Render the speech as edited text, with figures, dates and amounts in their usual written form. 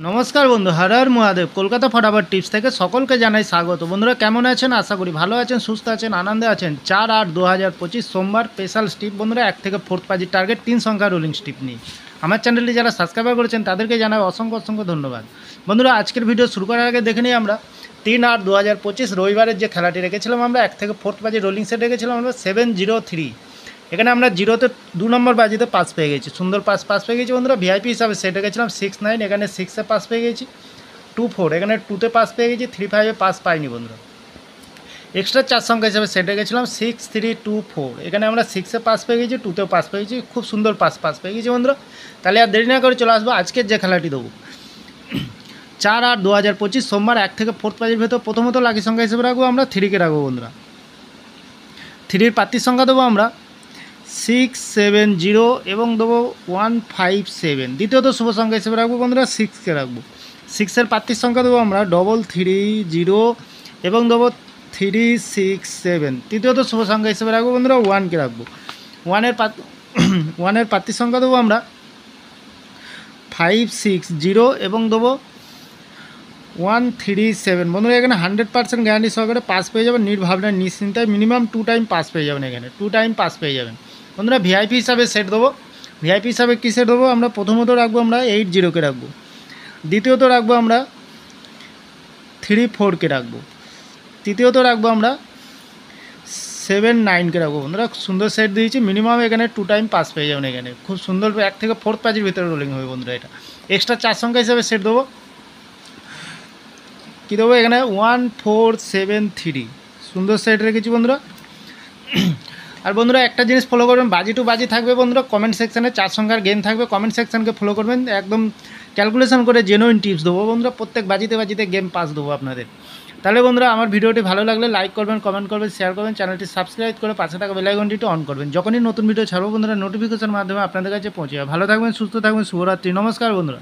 নমস্কার বন্ধু, হর হর মহাদেব। কলকাতা ফটাফট টিপস থেকে সকলকে জানাই স্বাগত। বন্ধুরা কেমন আছেন? আশা করি ভালো আছেন, সুস্থ আছেন, আনন্দে আছেন। 4/8/2025 সোমবার স্পেশাল স্টিপ বন্ধুরা 1 থেকে 4 পাজির টার্গেট 3 সংখ্যা রোলিং স্টিপ নিয়ে আমার চ্যানেলটি যারা সাবস্ক্রাইব করেছেন তাদেরকে জানাই অসংখ্য ধন্যবাদ। বন্ধুরা আজকের ভিডিও শুরু করার আগে দেখে নিই আমরা 3/8/2025 রবিবারের যে খেলাটি রেখেছিলাম আমরা 1 থেকে 4 পাজি রোলিং সেট রেখেছিলাম আমরা 703। এখানে আমরা জিরোতে 2 নম্বর বাজিতে পাস পেয়ে গেছি, সুন্দর পাস পেয়ে গেছি বন্ধুরা। ভিআইপি হিসাবে সেট রেখেছিলাম 6-9, এখানে 6-এ পাস পেয়ে গেছি। 2-4 এখানে 2-তে পাস পেয়ে গেছি, 3-5-এ পাস পাইনি বন্ধুরা। এক্সট্রা 4 সংখ্যা হিসাবে সেট রেখেছিলাম 6-3-2-4, এখানে আমরা 6-এ পাস পেয়ে গেছি, 2-তেও পাস পেয়ে গেছি, খুব সুন্দর পাস পেয়ে গেছি বন্ধুরা। তাহলে আর দেরি না করে চলে আসবো আজকের যে খেলাটি দেবো 4/8/2025 সোমবার 1 থেকে 4 পাজির ভেতর। প্রথমত লাকি সংখ্যা হিসেবে রাখবো আমরা 3-কে রাখবো বন্ধুরা। 3-র প্রার্থীর সংখ্যা দেবো আমরা 670 এবং দেবো 157। দ্বিতীয়ত শুভ সংখ্যা হিসেবে রাখবো বন্ধুরা 6-কে রাখবো। 6-এর প্রার্থীর সংখ্যা দেবো আমরা 330 এবং দেবো 367। তৃতীয়ত শুভ সংখ্যা হিসেবে রাখবো বন্ধুরা 1-কে রাখবো। 1-এর প্রার্থীর সংখ্যা দেবো আমরা 560 এবং দেবো 137। বন্ধুরা এখানে 100% গ্যারান্টি সহকারে পাস পেয়ে যাবেন, নির্ভাবনায় নিশ্চিন্তায় মিনিমাম 2 টাইম পাস পেয়ে যাবেন। এখানে 2 টাইম পাস পেয়ে যাবেন বন্ধুরা। ভিআইপি হিসাবে সেট দেবো। ভিআইপি হিসাবে কী সেট দেবো আমরা? প্রথমত রাখবো আমরা 80-কে রাখবো। দ্বিতীয়ত রাখবো আমরা 34-কে রাখবো। তৃতীয়ত রাখবো আমরা 79-কে রাখবো বন্ধুরা। সুন্দর সেট দিয়েছি, মিনিমাম এখানে 2 টাইম পাস পেয়ে যাবেন। এখানে খুব সুন্দর 1 থেকে 4 পাজির ভিতরে রোলিং হবে বন্ধুরা। এটা এক্সট্রা 4 সংখ্যা হিসাবে সেট দেবো। কী দেবো এখানে? 1473। সুন্দর সেট রেখেছি বন্ধুরা। আর বন্ধুরা একটা জিনিস ফলো করবেন, বাজি টু বাজি থাকবে বন্ধুরা। কমেন্ট সেকশানে 4 সংখ্যার গেম থাকবে, কমেন্ট সেকশানকে ফলো করবেন। একদম ক্যালকুলেশন করে জেনুইন টিপস দেবো বন্ধুরা। প্রত্যেক বাজিতে গেম পাস দেবো আপনাদের। তাহলে বন্ধুরা আমার ভিডিওটি ভালো লাগলে লাইক করবেন, কমেন্ট করবেন, শেয়ার করবেন, চ্যানেলটি সাবস্ক্রাইব করে পাশে থাকা বেল আইকনটি অন করবেন। যখনই নতুন ভিডিও ছাড়বো বন্ধুরা নোটিফিকেশন মাধ্যমে আপনাদের কাছে পৌঁছে যাবে। ভালো থাকবেন, সুস্থ থাকবেন, শুভরাত্রি, নমস্কার বন্ধুরা।